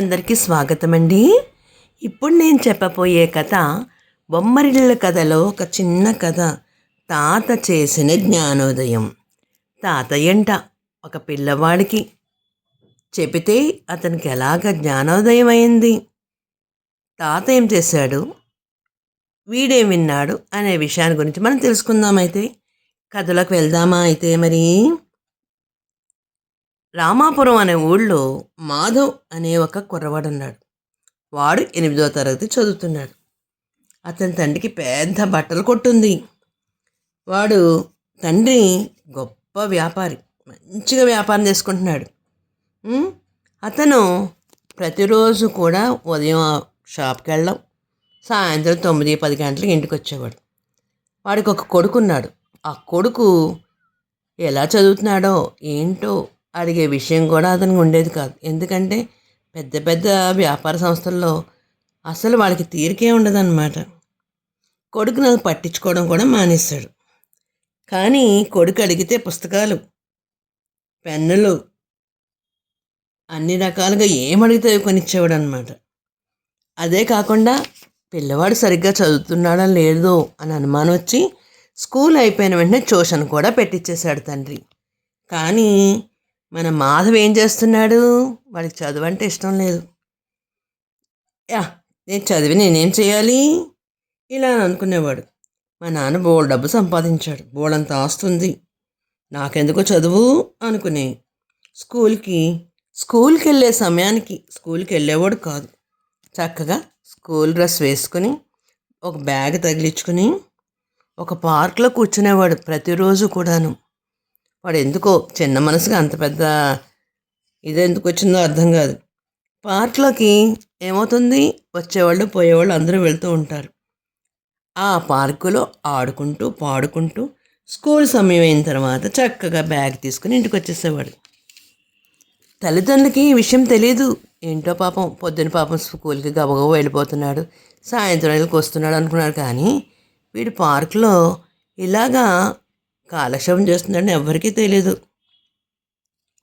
అందరికీ స్వాగతం అండి. ఇప్పుడు నేను చెప్పబోయే కథ బొమ్మరిళ్ళ కథలో ఒక చిన్న కథ. తాత చేసిన జ్ఞానోదయం. తాతయ్యంట ఒక పిల్లవాడికి చెబితే అతనికి ఎలాగ జ్ఞానోదయం అయింది, తాత ఏం చేశాడు, వీడేం విన్నాడు అనే విషయాన్ని గురించి మనం తెలుసుకుందాం. అయితే కథలోకి వెళ్దామా? అయితే మరి రామాపురం అనే ఊళ్ళో మాధవ్ అనే ఒక కుర్రవాడు ఉన్నాడు. వాడు 8వ తరగతి చదువుతున్నాడు. అతని తండ్రికి పెద్ద బట్టల కొట్టుంది. వాడు తండ్రి గొప్ప వ్యాపారి, మంచిగా వ్యాపారం చేసుకుంటున్నాడు. అతను ప్రతిరోజు కూడా ఉదయం షాప్కి వెళ్ళడం, సాయంత్రం 9-10 గంటలకు ఇంటికి వచ్చేవాడు. వాడికి ఒక కొడుకున్నాడు. ఆ కొడుకు ఎలా చదువుతున్నాడో ఏంటో అడిగే విషయం కూడా అతనికి ఉండేది కాదు. ఎందుకంటే పెద్ద పెద్ద వ్యాపార సంస్థల్లో అసలు వాళ్ళకి తీరికే ఉండదన్నమాట. కొడుకును పట్టించుకోవడం కూడా మానేశాడు. కానీ కొడుకు అడిగితే పుస్తకాలు, పెన్నులు, అన్ని రకాలుగా ఏమడిగితే కొనిచ్చేవాడు అనమాట. అదే కాకుండా పిల్లవాడు సరిగ్గా చదువుతున్నాడా లేదో అని అనుమానం వచ్చి స్కూల్ అయిపోయిన వెంటనే ట్యూషన్ కూడా పెట్టించేశాడు తండ్రి. కానీ మన మాధవ్ ఏం చేస్తున్నాడు? వాడికి చదువు అంటే ఇష్టం లేదు. నేను చదివి నేనేం చేయాలి ఇలా అనుకునేవాడు. మా నాన్న బోల్ డబ్బు సంపాదించాడు, బోలంత ఆస్తుంది, నాకెందుకో చదువు అనుకుని స్కూల్కి వెళ్ళే సమయానికి స్కూల్కి వెళ్ళేవాడు కాదు. చక్కగా స్కూల్ డ్రెస్ వేసుకుని ఒక బ్యాగ్ తగిలించుకుని ఒక పార్క్లో కూర్చునేవాడు ప్రతిరోజు కూడాను. వాడు ఎందుకో చిన్న మనసుగా అంత పెద్ద ఇదెందుకు వచ్చిందో అర్థం కాదు. పార్క్లోకి ఏమవుతుంది, వచ్చేవాళ్ళు పోయేవాళ్ళు అందరూ వెళ్తూ ఉంటారు. ఆ పార్కులో ఆడుకుంటూ పాడుకుంటూ స్కూల్ సమయం అయిన తర్వాత చక్కగా బ్యాగ్ తీసుకుని ఇంటికి వచ్చేసేవాడు. తల్లిదండ్రులకి ఈ విషయం తెలియదు. ఏంటో పాపం పొద్దున పాపం స్కూల్కి గబగబ వెళ్ళిపోతున్నాడు, సాయంత్రం వెళ్ళకి వస్తున్నాడు అనుకున్నాడు. కానీ వీడు పార్కులో ఇలాగా కాలక్షేపం చేస్తున్నాడని ఎవ్వరికీ తెలియదు.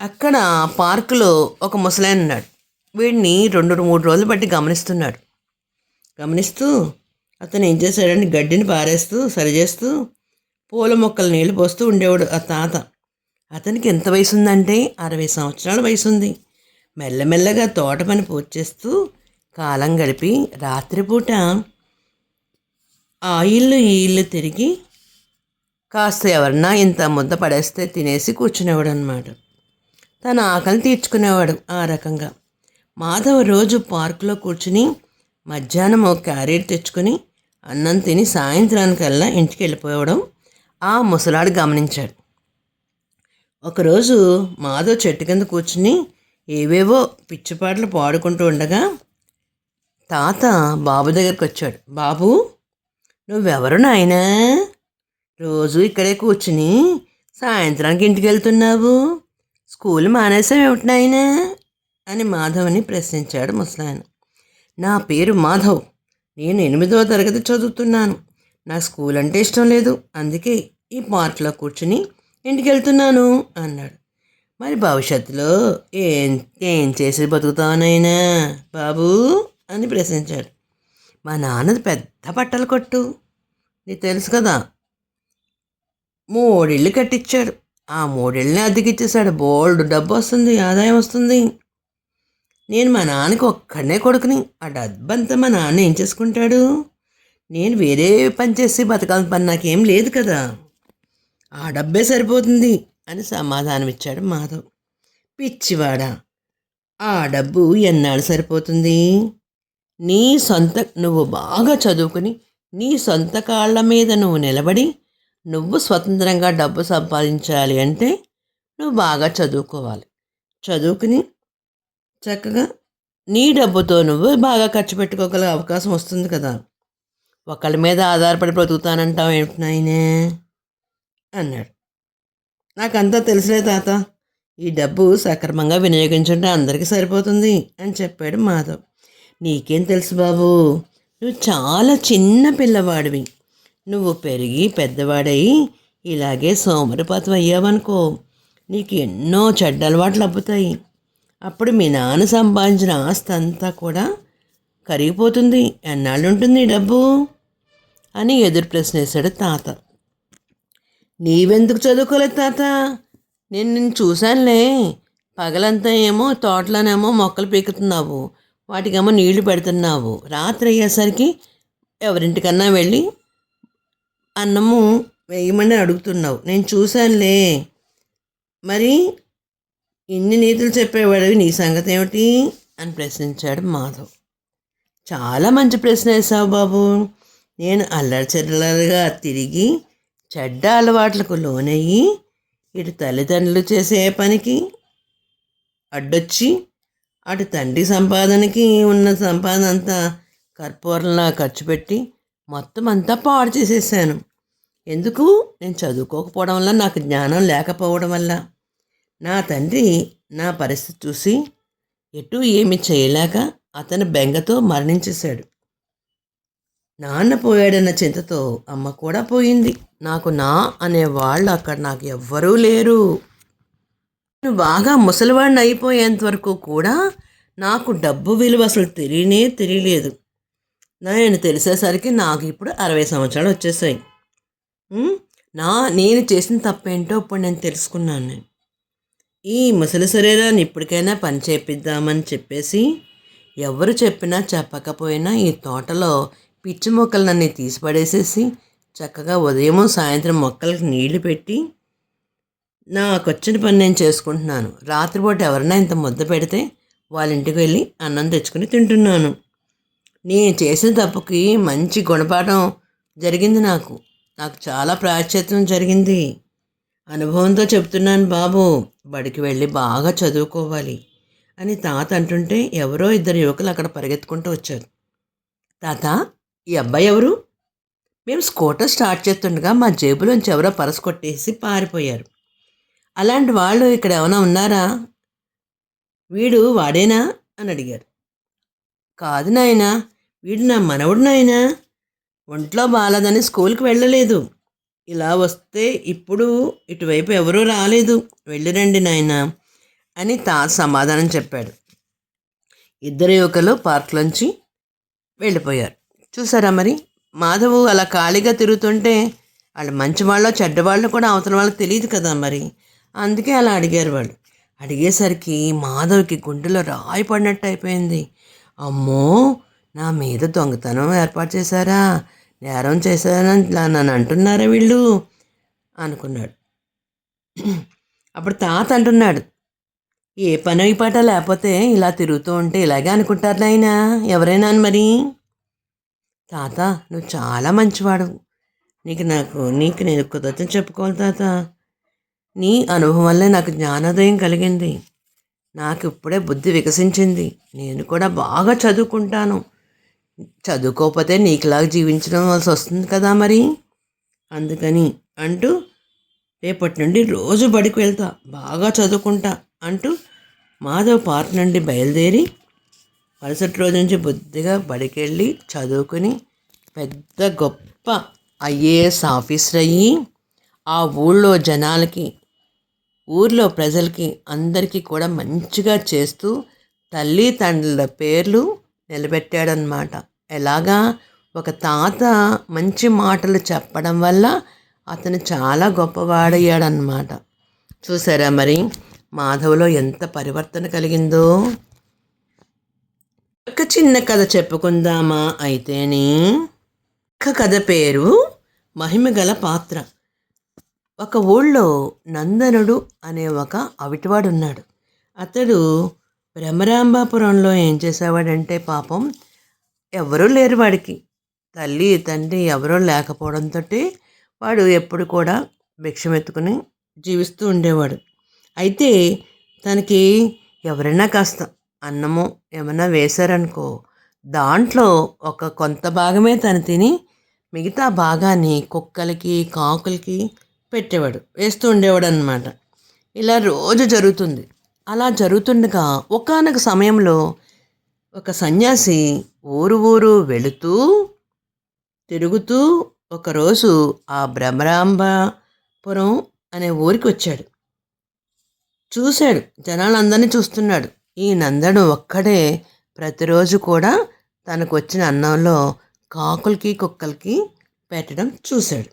అక్కడ పార్కులో ఒక ముసలాయన ఉన్నాడు. వీడిని 2-3 రోజులు బట్టి గమనిస్తూ అతను ఏం చేశాడని గడ్డిని పారేస్తూ సరిచేస్తూ పూల మొక్కలు నీళ్లు పోస్తూ ఉండేవాడు ఆ తాత. అతనికి ఎంత వయసు ఉందంటే 60 సంవత్సరాల వయసు ఉంది. మెల్లమెల్లగా తోట పని పూర్తి చేస్తూ కాలం గడిపి రాత్రిపూట ఆ ఇల్లు ఈ ఇల్లు తిరిగి కాస్త ఎవరన్నా ఇంత ముద్ద పడేస్తే తినేసి కూర్చునేవాడు అనమాట. తన ఆకలి తీర్చుకునేవాడు ఆ రకంగా. మాధవ్ రోజు పార్కులో కూర్చుని మధ్యాహ్నం ఒక క్యారెట్ తెచ్చుకొని అన్నం తిని సాయంత్రానికల్లా ఇంటికి వెళ్ళిపోవడం ఆ ముసలాడు గమనించాడు. ఒకరోజు మాధవ్ చెట్టు కింద కూర్చుని ఏవేవో పిచ్చిపాటలు పాడుకుంటూ ఉండగా తాత బాబు దగ్గరికి వచ్చాడు. బాబు, నువ్వెవరు నాయనా? రోజు ఇక్కడే కూర్చుని సాయంత్రానికి ఇంటికి వెళ్తున్నావు, స్కూల్ మానేసావేమిటి నాయనా అని మాధవ్ని ప్రశ్నించాడు ముసలాయన. నా పేరు మాధవ్, నేను 8వ తరగతి చదువుతున్నాను. నాకు స్కూల్ అంటే ఇష్టం లేదు, అందుకే ఈ పార్క్లో కూర్చుని ఇంటికి వెళ్తున్నాను అన్నాడు. మరి భవిష్యత్తులో ఏం చేసి బతుకుతానైనా బాబు అని ప్రశ్నించాడు. మా నాన్నది పెద్ద బట్టల కొట్టు, నీకు తెలుసు కదా. 3 ఇళ్ళు కట్టించాడు. ఆ 3 ఇళ్ళని అద్దెకిచ్చేశాడు. బోల్డ్ డబ్బు వస్తుంది, ఆదాయం వస్తుంది. నేను మా నాన్నకి ఒక్కడనే కొడుకుని. ఆ డబ్బంతా మా నాన్న ఏం చేసుకుంటాడు? నేను వేరే పని చేసి బతకాల్సిన పని నాకేం లేదు కదా, ఆ డబ్బే సరిపోతుంది అని సమాధానం ఇచ్చాడు మాధవ్. పిచ్చివాడా, ఆ డబ్బు ఎన్నాళ్ళు సరిపోతుంది? నువ్వు బాగా చదువుకుని నీ సొంత కాళ్ళ మీద నువ్వు నిలబడి నువ్వు స్వతంత్రంగా డబ్బు సంపాదించాలి అంటే నువ్వు బాగా చదువుకోవాలి. చదువుకుని చక్కగా నీ డబ్బుతో నువ్వు బాగా ఖర్చు పెట్టుకోగల అవకాశం వస్తుంది కదా. ఒకళ్ళ మీద ఆధారపడి బ్రతుకుతానంటావు ఏమిటి నాయనే అన్నాడు. నాకంతా తెలుసులే తాత, ఈ డబ్బు సక్రమంగా వినియోగించుంటే అందరికీ సరిపోతుంది అని చెప్పాడు మాధవ్. నీకేం తెలుసు బాబు, నువ్వు చాలా చిన్న పిల్లవాడివి. నువ్వు పెరిగి పెద్దవాడై ఇలాగే సోమరిపాతం అయ్యావనుకో, నీకు ఎన్నో చెడ్డ అలవాట్లు అబ్బుతాయి. అప్పుడు మీ నాన్న సంపాదించిన ఆస్తి అంతా కూడా కరిగిపోతుంది. ఎన్నాళ్ళు ఉంటుంది ఈ డబ్బు అని ఎదురు ప్రశ్న వేశాడు తాత. నీవెందుకు చదువుకోలేదు తాత? నేను నిన్ను చూశానులే. పగలంతా ఏమో తోటలోనేమో మొక్కలు పీకుతున్నావు, వాటికేమో నీళ్లు పెడుతున్నావు. రాత్రి అయ్యేసరికి ఎవరింటికన్నా వెళ్ళి అన్నము వేయమని అడుగుతున్నావు. నేను చూశానులే. మరి ఇన్ని నీతులు చెప్పేవాడివి, నీ సంగతి ఏమిటి అని ప్రశ్నించాడు మాధవ్. చాలా మంచి ప్రశ్న వేసావు బాబు. నేను అల్లరి చిల్లరగా తిరిగి చెడ్డ అలవాట్లకు లోనయ్యి ఇటు తల్లిదండ్రులు చేసే పనికి అడ్డొచ్చి అటు తండ్రి సంపాదనకి ఉన్న సంపాదన అంతా కర్పూరంలా ఖర్చు పెట్టి మొత్తం అంతా పాడు చేసేసాను. ఎందుకు? నేను చదువుకోకపోవడం వల్ల, నాకు జ్ఞానం లేకపోవడం వల్ల. నా తండ్రి నా పరిస్థితి చూసి ఎటు ఏమి చేయలేక అతని బెంగతో మరణించేశాడు. నాన్న పోయాడన్న చింతతో అమ్మ కూడా పోయింది. నాకు నా అనేవాళ్ళు అక్కడ నాకు ఎవ్వరూ లేరు. నేను బాగా ముసలివాడిని అయిపోయేంత వరకు కూడా నాకు డబ్బు విలువ అసలు తెలియలేదు. నేను తెలిసేసరికి నాకు ఇప్పుడు 60 సంవత్సరాలు వచ్చేసాయి. నేను చేసిన తప్పేంటో ఇప్పుడు నేను తెలుసుకున్నాను. ఈ ముసలి శరీరాన్ని ఇప్పటికైనా పని చేపిద్దామని చెప్పేసి ఎవరు చెప్పినా చెప్పకపోయినా ఈ తోటలో పిచ్చి మొక్కలన్నీ తీసిపడేసేసి చక్కగా ఉదయం సాయంత్రం మొక్కలకి నీళ్లు పెట్టి నాకు వచ్చిన పని నేను చేసుకుంటున్నాను. రాత్రిపూట ఎవరైనా ఇంత ముద్ద పెడితే వాళ్ళ ఇంటికి వెళ్ళి అన్నం తెచ్చుకుని తింటున్నాను. నేను చేసిన తప్పుకి మంచి గుణపాఠం జరిగింది. నాకు చాలా ప్రాయశ్చిత్తం జరిగింది. అనుభవంతో చెప్తున్నాను బాబు. బడికి వెళ్ళి బాగా చదువుకోవాలి అని తాత అంటుంటే ఎవరో 2 యువకులు అక్కడ పరిగెత్తుకుంటూ వచ్చారు. తాత, ఈ అబ్బాయి ఎవరు? మేము స్కూటర్ స్టార్ట్ చేస్తుండగా మా జేబులోంచి ఎవరో పరసు కొట్టేసి పారిపోయారు. అలాంటి వాళ్ళు ఇక్కడ ఏమైనా ఉన్నారా? వీడు వాడేనా అని అడిగారు. కాదు నాయనా, వీడు నా మనవడు నాయనా. ఒంట్లో బాగాలేదని స్కూల్కి వెళ్ళలేదు. ఇలా వస్తే ఇప్పుడు ఇటువైపు ఎవరూ రాలేదు. వెళ్ళిరండి నాయనా అని తాత సమాధానం చెప్పాడు. 2 యువకులు పార్క్లోంచి వెళ్ళిపోయారు. చూసారా మరి, మాధవు అలా ఖాళీగా తిరుగుతుంటే వాళ్ళు మంచివాళ్ళో చెడ్డవాళ్ళో కూడా అవతల వాళ్ళకి తెలియదు కదా మరి. అందుకే అలా అడిగారు వాళ్ళు. అడిగేసరికి మాధవ్కి గుండెలో రాయి పడినట్టు అయిపోయింది. అమ్మో, నా మీద దొంగతనం ఏర్పాటు చేశారా, నేరం చేశారని నన్ను అంటున్నారా వీళ్ళు అనుకున్నాడు. అప్పుడు తాత అంటున్నాడు, ఏ పని పాట లేకపోతే ఇలా తిరుగుతూ ఉంటే ఇలాగే అనుకుంటారు నాయనా ఎవరైనా మరి. తాత, నువ్వు చాలా మంచివాడు. నీకు నేను కృతజ్ఞత చెప్పుకోవాలి తాత. నీ అనుభవం వల్లే నాకు జ్ఞానోదయం కలిగింది. నాకు ఇప్పుడే బుద్ధి వికసించింది. నేను కూడా బాగా చదువుకుంటాను. చదువుకోకపోతే నీకులాగా జీవించడం వలసి వస్తుంది కదా మరి. అందుకని అంటూ రేపటి నుండి రోజు బడికి వెళ్తా, బాగా చదువుకుంటా అంటూ మాధవ్ పార్క్ నుండి బయలుదేరి మరుసటి రోజు నుంచి బుద్ధిగా బడికి వెళ్ళి చదువుకుని పెద్ద గొప్ప ఐఏఎస్ ఆఫీసర్ అయ్యి ఆ ఊళ్ళో జనాలకి, ఊర్లో ప్రజలకి అందరికీ కూడా మంచిగా చేస్తూ తల్లి తండ్రుల పేర్లు నిలబెట్టాడనమాట. ఎలాగా? ఒక తాత మంచి మాటలు చెప్పడం వల్ల అతను చాలా గొప్పవాడయ్యాడనమాట. చూసారా మరి మాధవ్లో ఎంత పరివర్తన కలిగిందో. ఒక చిన్న కథ చెప్పుకుందామా అయితేనే. కథ పేరు మహిమగల పాత్ర. ఒక ఊళ్ళో నందనుడు అనే ఒక అవిటివాడు ఉన్నాడు. అతడు భ్రమరాంబాపురంలో ఏం చేసేవాడంటే పాపం ఎవరూ లేరు వాడికి. తల్లి తండ్రి ఎవరూ లేకపోవడంతో వాడు ఎప్పుడు కూడా భిక్షమెత్తుకుని జీవిస్తూ ఉండేవాడు. అయితే తనకి ఎవరైనా కాస్త అన్నము ఏమైనా వేశారనుకో, దాంట్లో కొంత భాగమే తను తిని మిగతా భాగాన్ని కుక్కలకి కాకులకి పెట్టేవాడు, వేస్తూ ఉండేవాడు అన్నమాట. ఇలా రోజు జరుగుతుంది. అలా జరుగుతుండగా ఒకానొక సమయంలో ఒక సన్యాసి ఊరు వెళుతూ తిరుగుతూ ఒకరోజు ఆ భ్రమరాంబాపురం అనే ఊరికి వచ్చాడు. చూశాడు, జనాలందరినీ చూస్తున్నాడు. ఈ నందడు ఒక్కడే ప్రతిరోజు కూడా తనకు వచ్చిన అన్నంలో కాకులకి కుక్కలకి పెట్టడం చూశాడు.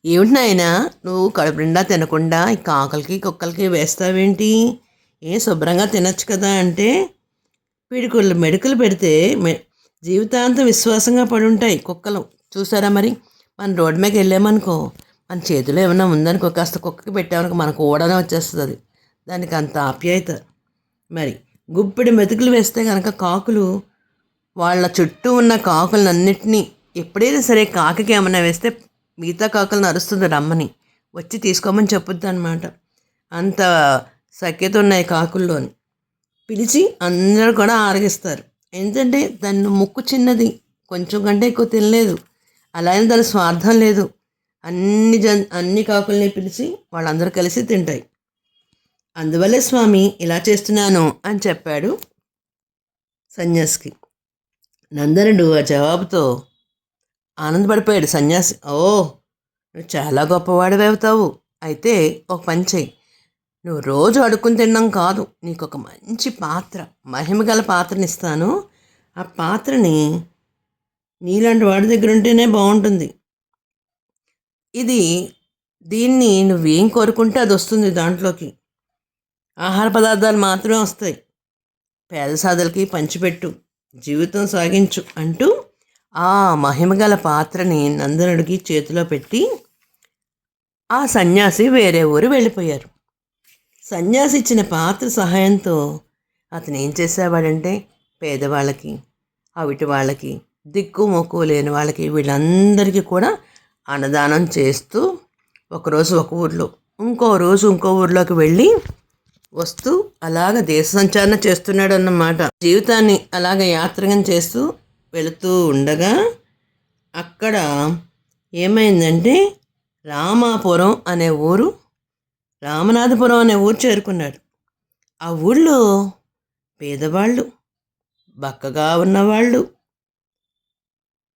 ఏమిటి నాయనా, నువ్వు కడుపు నిండా తినకుండా ఈ కాకులకి కుక్కలకి వేస్తావేంటి? శుభ్రంగా తినచ్చు కదా అంటే, పిడికుళ్ళు మెడుకులు పెడితే జీవితాంతం విశ్వాసంగా పడి ఉంటాయి కుక్కలు. చూసారా మరి, మన రోడ్డు మీదకి వెళ్ళామనుకో, మన చేతిలో ఏమైనా ఉందనుకో, కాస్త కుక్కకి పెట్టామనుకో మనకు ఓడనే వచ్చేస్తుంది అది. దానికి అంత ఆప్యాయత. మరి గుప్పెడు మెతుకులు వేస్తే కనుక కాకులు వాళ్ళ చుట్టూ ఉన్న కాకులన్నింటినీ ఎప్పుడైనా సరే కాకికి ఏమైనా వేస్తే మిగతా కాకులను అరుస్తుంది, రమ్మని వచ్చి తీసుకోమని చెప్పుద్ది అనమాట. అంత సఖ్యత ఉన్నాయి కాకుల్లోని. పిలిచి అందరూ కూడా ఆరగిస్తారు. ఎందుకంటే దాని ముక్కు చిన్నది, కొంచెం కంటే ఎక్కువ తినలేదు. అలాగే దాని స్వార్థం లేదు. అన్ని కాకుల్ని పిలిచి వాళ్ళందరూ కలిసి తింటాయి. అందువల్లే స్వామి ఇలా చేస్తున్నాను అని చెప్పాడు సన్యాసికి. నందనుడు ఆ జవాబుతో ఆనందపడిపోయాడు సన్యాసి. ఓ, నువ్వు చాలా గొప్పవాడివవుతావు. అయితే ఒక పని చెయ్యి, నువ్వు రోజు అడుక్కుని తినడం కాదు, నీకు ఒక మంచి పాత్ర, మహిమగల పాత్రని ఇస్తాను. ఆ పాత్రని నీలాంటి వాడి దగ్గర ఉంటేనే బాగుంటుంది. దీన్ని నువ్వేం కోరుకుంటే అది వస్తుంది. దాంట్లోకి ఆహార పదార్థాలు మాత్రమే వస్తాయి. పేద సాధలకి పంచిపెట్టు, జీవితం సాగించు అంటూ ఆ మహిమగల పాత్రని నందనుడికి చేతిలో పెట్టి ఆ సన్యాసి వేరే ఊరు వెళ్ళిపోయారు. సన్యాసి ఇచ్చిన పాత్ర సహాయంతో అతను ఏం చేసేవాడంటే, పేదవాళ్ళకి, అవిటి వాళ్ళకి, దిక్కు మొక్కు లేని వాళ్ళకి, వీళ్ళందరికీ కూడా అన్నదానం చేస్తూ ఒకరోజు ఒక ఊర్లో, ఇంకో రోజు ఇంకో ఊర్లోకి వెళ్ళి వస్తూ అలాగ దేశ సంచారణ చేస్తున్నాడు అన్నమాట. జీవితాన్ని అలాగ యాత్రగా చేస్తూ వెళుతూ ఉండగా అక్కడ ఏమైందంటే, రామాపురం అనే ఊరు, రామనాథపురం అనే ఊరు చేరుకున్నాడు. ఆ ఊళ్ళో పేదవాళ్ళు, బక్కగా ఉన్నవాళ్ళు,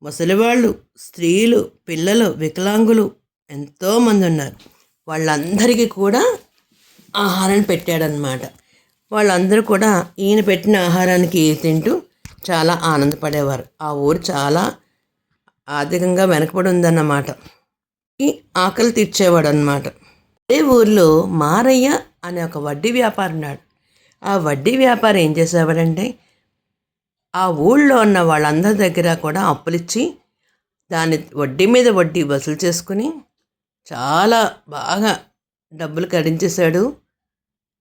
ముసలివాళ్ళు, స్త్రీలు, పిల్లలు, వికలాంగులు ఎంతోమంది ఉన్నారు. వాళ్ళందరికీ కూడా ఆహారాన్ని పెట్టాడనమాట. వాళ్ళందరూ కూడా ఈయన పెట్టిన ఆహారానికి తింటూ చాలా ఆనందపడేవారు. ఆ ఊరు చాలా ఆర్థికంగా వెనకబడి ఉందన్నమాట. ఈ ఆకలి తీర్చేవాడు అనమాట. అదే ఊరిలో మారయ్య అనే ఒక వడ్డీ వ్యాపారి ఉన్నాడు. ఆ వడ్డీ వ్యాపారి ఏం చేసేవాడంటే, ఆ ఊళ్ళో ఉన్న వాళ్ళందరి దగ్గర కూడా అప్పులిచ్చి దాని వడ్డీ మీద వడ్డీ వసూలు చేసుకుని చాలా బాగా డబ్బులు కడించేశాడు.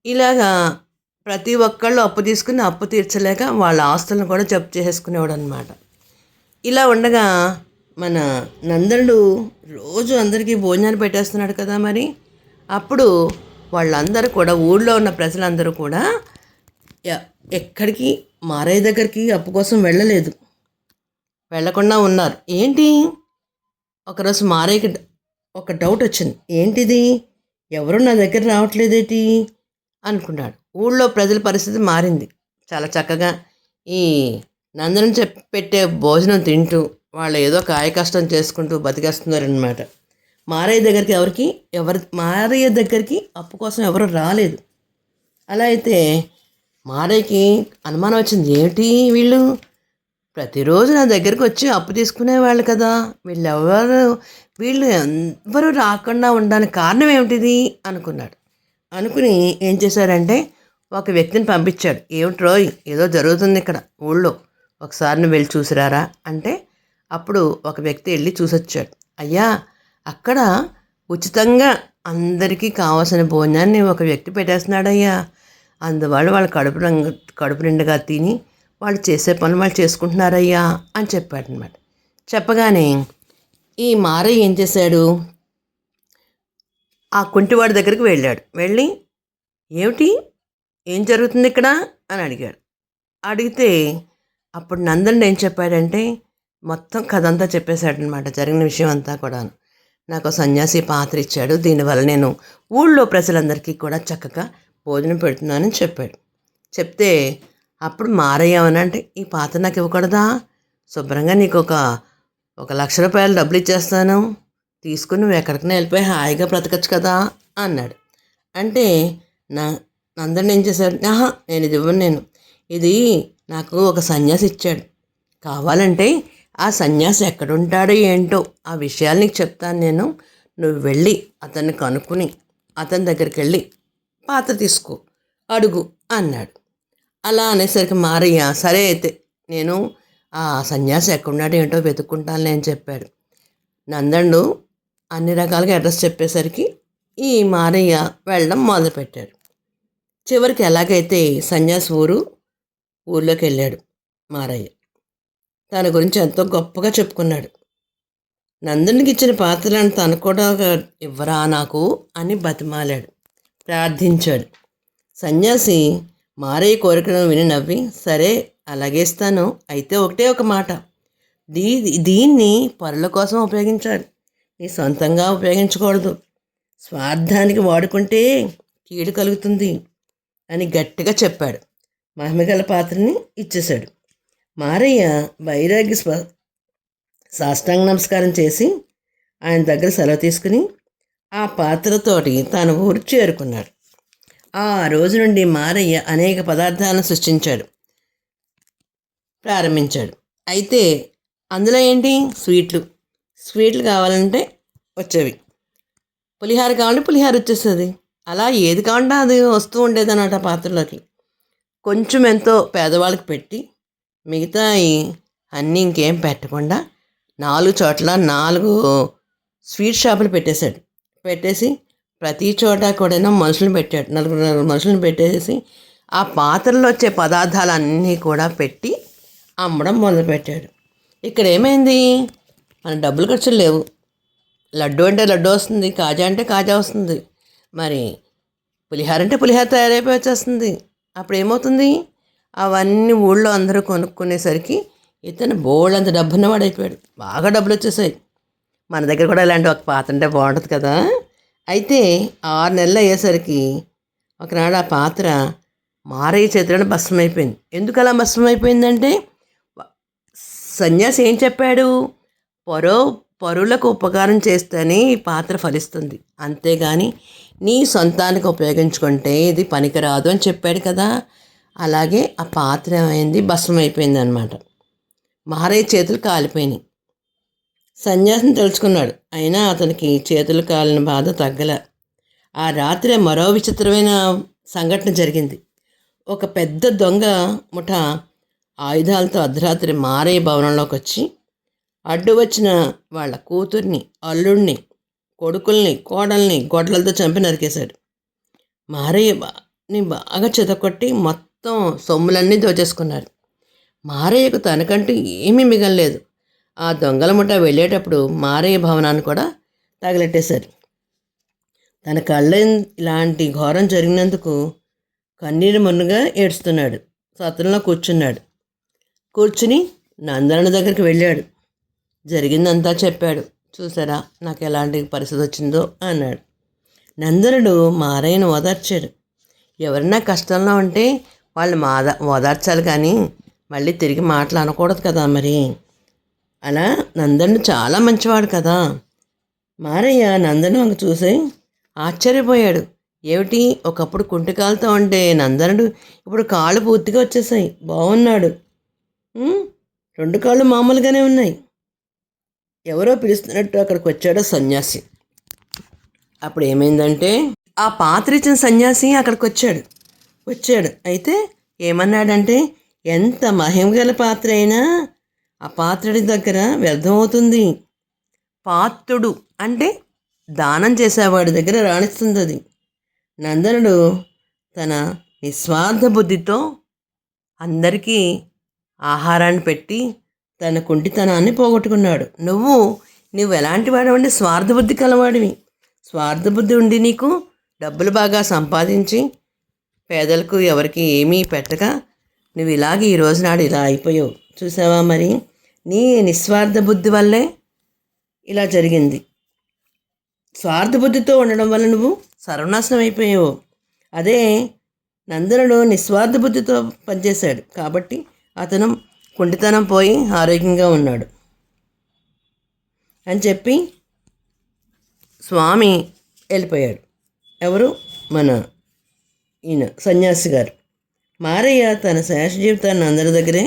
ఇలాగా ప్రతి ఒక్కళ్ళు అప్పు తీసుకుని అప్పు తీర్చలేక వాళ్ళ ఆస్తులను కూడా జప్తు చేసుకునేవాడు అనమాట. ఇలా ఉండగా మన నందనుడు రోజు అందరికీ భోజనాలు పెట్టేస్తున్నాడు కదా. మరి అప్పుడు వాళ్ళందరూ కూడా, ఊళ్ళో ఉన్న ప్రజలందరూ కూడా ఎక్కడికి మారయ్య దగ్గరికి అప్పు కోసం వెళ్ళకుండా ఉన్నారు. ఏంటి, ఒకరోజు మారయ్యకి ఒక డౌట్ వచ్చింది. ఏంటిది, ఎవరు నా దగ్గర రావట్లేదేటి అనుకున్నాడు. ఊళ్ళో ప్రజల పరిస్థితి మారింది. చాలా చక్కగా ఈ నందనం పెట్టే భోజనం తింటూ వాళ్ళు ఏదో కాయ కష్టం చేసుకుంటూ బతికేస్తున్నారనమాట. మారయ్య దగ్గరికి అప్పు కోసం ఎవరు రాలేదు. అలా అయితే మారయ్యకి అనుమానం వచ్చింది. ఏమిటి, వీళ్ళు ప్రతిరోజు నా దగ్గరికి వచ్చి అప్పు తీసుకునేవాళ్ళు కదా, వీళ్ళు ఎవ్వరూ రాకుండా ఉండడానికి కారణం ఏమిటిది అనుకున్నాడు. అనుకుని ఏం చేశారంటే, ఒక వ్యక్తిని పంపించాడు. ఏమిటి రోయ్, ఏదో జరుగుతుంది ఇక్కడ ఊళ్ళో, ఒకసారి నువ్వు వెళ్ళి చూసిరారా అంటే, అప్పుడు ఒక వ్యక్తి వెళ్ళి చూసొచ్చాడు. అయ్యా, అక్కడ ఉచితంగా అందరికీ కావాల్సిన భోజనాన్ని ఒక వ్యక్తి పెట్టేస్తున్నాడయ్యా. అందువల్ల వాళ్ళు కడుపు నిండుగా తిని వాళ్ళు చేసే పనులు వాళ్ళు చేసుకుంటున్నారయ్యా అని చెప్పాడనమాట. చెప్పగానే ఈ మారయ్య ఏం చేశాడు, ఆ కుంటివాడి దగ్గరికి వెళ్ళి ఏమిటి, ఏం జరుగుతుంది ఇక్కడ అని అడిగాడు. అడిగితే అప్పుడు నందనుడు ఏం చెప్పాడంటే, మొత్తం కథ అంతా చెప్పేశాడనమాట, జరిగిన విషయం అంతా కూడా. నాకు సన్యాసి పాత్ర ఇచ్చాడు, దీనివల్ల నేను ఊళ్ళో ప్రజలందరికీ కూడా చక్కగా భోజనం పెడుతున్నానని చెప్పాడు. చెప్తే అప్పుడు మారయ్య అంటే, ఈ పాత్ర నాకు ఇవ్వకూడదా, శుభ్రంగా నీకు ఒక ₹1,00,000 డబ్బులు ఇచ్చేస్తాను, తీసుకుని నువ్వు ఎక్కడికైనా వెళ్ళిపోయి హాయిగా బ్రతకచ్చు కదా అన్నాడు. అంటే నందన్ ఏం చేశాడు, ఆహా నేను ఇది ఇవ్వను, నేను ఇది నాకు ఒక సన్యాసి ఇచ్చాడు, కావాలంటే ఆ సన్యాసి ఎక్కడుంటాడో ఏంటో ఆ విషయాలు నీకు చెప్తాను నేను, నువ్వు వెళ్ళి అతన్ని కనుక్కుని అతని దగ్గరికి వెళ్ళి పాత్ర తీసుకో, అడుగు అన్నాడు. అలా అనేసరికి మారయ్య సరే అయితే నేను ఆ సన్యాసి ఎక్కడున్నాడో ఏంటో వెతుక్కుంటానులే అని చెప్పాడు. నందనుడు అన్ని రకాలుగా అడ్రస్ చెప్పేసరికి ఈ మారయ్య వెళ్ళడం మొదలుపెట్టాడు. చివరికి ఎలాగైతే సన్యాసి ఊర్లోకి వెళ్ళాడు మారయ్య. తన గురించి ఎంతో గొప్పగా చెప్పుకున్నాడు. నందునికి ఇచ్చిన పాత్రలను తను కూడా ఇవ్వరా నాకు అని బతిమాలాడు, ప్రార్థించాడు. సన్యాసి మారయ్య కోరికను విని నవ్వి, సరే అలాగే ఇస్తాను, అయితే ఒకటే ఒక మాట, దీన్ని పరుల కోసం ఉపయోగించాలి, నీ సొంతంగా ఉపయోగించకూడదు, స్వార్థానికి వాడుకుంటే కీడు కలుగుతుంది అని గట్టిగా చెప్పాడు. మహిమగల పాత్రని ఇచ్చేశాడు. మారయ్య బైరాగి సాష్టాంగ నమస్కారం చేసి ఆయన దగ్గర సెలవు తీసుకుని ఆ పాత్రతోటి తన ఊరు చేరుకున్నాడు. ఆ రోజు నుండి మారయ్య అనేక పదార్థాలను సృష్టించాడు, ప్రారంభించాడు. అయితే అందులో ఏంటి, స్వీట్లు కావాలంటే వచ్చేవి, పులిహార కావాలంటే పులిహార వచ్చేస్తుంది, అలా ఏది కావాలంటే అది వస్తూ ఉండేదన్నమాట పాత్రలోకి. కొంచెం ఎంతో పేదవాళ్ళకి పెట్టి మిగతా అన్నీ ఇంకేం పెట్టకుండా 4 చోట్ల 4 స్వీట్ షాపులు పెట్టేసి ప్రతి చోట కూడా మనుషులను పెట్టాడు, 4 మనుషులను పెట్టేసి ఆ పాత్రలో వచ్చే పదార్థాలన్నీ కూడా పెట్టి అమ్మడం మొదలుపెట్టాడు. ఇక్కడ ఏమైంది, మన డబ్బులు ఖర్చులు లేవు, లడ్డు అంటే లడ్డు వస్తుంది, కాజా అంటే కాజా వస్తుంది, మరి పులిహార అంటే పులిహార తయారైపోయి వచ్చేస్తుంది. అప్పుడు ఏమవుతుంది, అవన్నీ ఊళ్ళో అందరూ కొనుక్కునేసరికి ఇతను బోల్డంత డబ్బున్నవాడు అయిపోయాడు, బాగా డబ్బులు వచ్చేసాయి. మన దగ్గర కూడా ఇలాంటి ఒక పాత్ర అంటే బాగుంటుంది కదా. అయితే 6 నెలలు అయ్యేసరికి ఒకనాడు ఆ పాత్ర మారయ్య చేతిలోనే భస్మమైపోయింది. ఎందుకు అలా భస్మమైపోయిందంటే సన్యాసి ఏం చెప్పాడు, పరులకు ఉపకారం చేస్తేనే ఈ పాత్ర ఫలిస్తుంది, అంతేగాని నీ సొంతానికి ఉపయోగించుకుంటే ఇది పనికిరాదు అని చెప్పాడు కదా. అలాగే ఆ పాత్ర ఏమైంది, భస్మమైపోయింది అనమాట. మారయ్య చేతులు కాలిపోయినాయి. సన్యాసిని తెలుసుకున్నాడు, అయినా అతనికి చేతులు కాలిన బాధ తగ్గల. ఆ రాత్రి మరో విచిత్రమైన సంఘటన జరిగింది. ఒక పెద్ద దొంగ ముఠ ఆయుధాలతో అర్ధరాత్రి మారయ్య భవనంలోకి వచ్చి అడ్డు వచ్చిన వాళ్ళ కూతుర్ని, అల్లుడిని, కొడుకుల్ని, కోడల్ని గొడ్డలతో చంపి నరికేశాడు. మారయ్యని బాగా చెదకొట్టి మొత్తం సొమ్ములన్నీ దోచేసుకున్నారు. మారయ్యకు తనకంటూ ఏమీ మిగలలేదు. ఆ దొంగల ముఠ వెళ్ళేటప్పుడు మారయ్య భవనాన్ని కూడా తగలెట్టేశారు. తన కళ్ళ ఇలాంటి ఘోరం జరిగినందుకు కన్నీరు మున్నుగా ఏడుస్తున్నాడు. సత్రంలో కూర్చుని నందనుడి దగ్గరికి వెళ్ళాడు. జరిగిందంతా చెప్పాడు. చూసారా నాకు ఎలాంటి పరిస్థితి వచ్చిందో అన్నాడు. నందనుడు మారయ్యను ఓదార్చాడు. ఎవరైనా కష్టంలో ఉంటే వాళ్ళు ఓదార్చాలి, కానీ మళ్ళీ తిరిగి మాటలు అనకూడదు కదా. మరి అలా నందనుడు చాలా మంచివాడు కదా. మారయ్య నందను వంక చూసి ఆశ్చర్యపోయాడు. ఏమిటి, ఒకప్పుడు కుంటికాలతో ఉంటే నందనుడు ఇప్పుడు కాళ్ళు పూర్తిగా వచ్చేసాయి, బాగున్నాడు, 2 కాళ్ళు మామూలుగానే ఉన్నాయి. ఎవరో పిలుస్తున్నట్టు అక్కడికి వచ్చాడో సన్యాసి. అప్పుడు ఏమైందంటే ఆ పాత్ర ఇచ్చిన సన్యాసి అక్కడికి వచ్చాడు. అయితే ఏమన్నాడంటే, ఎంత మహిమగల పాత్ర అయినా ఆ పాత్రుడి దగ్గర వ్యర్థమవుతుంది, పాత్రుడు అంటే దానం చేసేవాడి దగ్గర రాణిస్తుంది అది. నందనుడు తన నిస్వార్థ బుద్ధితో అందరికీ ఆహారాన్ని పెట్టి తన కుంటితనాన్ని పోగొట్టుకున్నాడు. నువ్వు ఎలాంటి వాడివంటే స్వార్థబుద్ధి కలవాడివి. స్వార్థబుద్ధి ఉండి నీకు డబ్బులు బాగా సంపాదించి పేదలకు ఎవరికి ఏమీ పెట్టక నువ్వు ఇలాగే ఈ రోజు నాడు ఇలా అయిపోయావు. చూసావా, మరి నీ నిస్వార్థ బుద్ధి వల్లే ఇలా జరిగింది. స్వార్థబుద్ధితో ఉండడం వల్ల నువ్వు సర్వనాశనం అయిపోయావు. అదే నందనుడు నిస్వార్థ బుద్ధితో పనిచేశాడు కాబట్టి అతను కుంటితనం పోయి ఆరోగ్యంగా ఉన్నాడు అని చెప్పి స్వామి వెళ్ళిపోయాడు. ఎవరు, మన ఈయన సన్యాసి గారు. మారయ్య తన శేష జీవితాన్ని అందరి దగ్గరే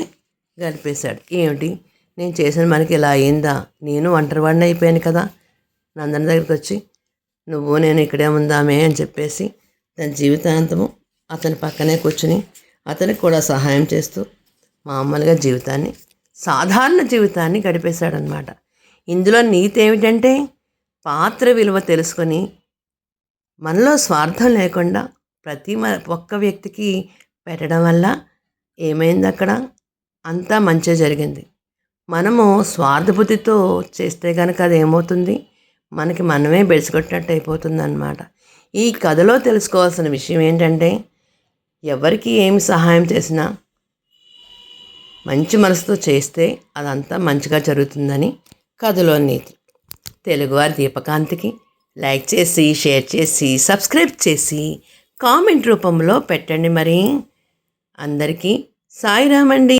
గడిపేశాడు. ఏమిటి, నేను చేసిన మనకి ఇలా అయిందా, నేను ఒంటరివాడిని అయిపోయాను కదా, నందన దగ్గరికి వచ్చి నువ్వు నేను ఇక్కడే ఉందామే అని చెప్పేసి తన జీవితాంతము అతని పక్కనే కూర్చుని అతనికి కూడా సహాయం చేస్తూ మామూలుగా జీవితాన్ని, సాధారణ జీవితాన్ని గడిపేశాడనమాట. ఇందులో నీతి ఏమిటంటే పాత్ర విలువ తెలుసుకొని మనలో స్వార్థం లేకుండా ప్రతి ఒక్క వ్యక్తికి పెట్టడం వల్ల ఏమైంది, అక్కడ అంతా మంచి జరిగింది. మనము స్వార్థబుద్ధితో చేస్తే కనుక అది ఏమవుతుంది, మనకి మనమే బెడిసికొట్టినట్టు అయిపోతుంది అన్నమాట. ఈ కథలో తెలుసుకోవాల్సిన విషయం ఏంటంటే ఎవరికి ఏమి సహాయం చేసినా మంచి మనసుతో చేస్తే అదంతా మంచిగా జరుగుతుందని కథలో నీతి. తెలుగువారి దీపకాంతికి లైక్ చేసి, షేర్ చేసి, సబ్స్క్రైబ్ చేసి, కామెంట్ రూపంలో పెట్టండి. మరి అందరికీ సాయిరామండి.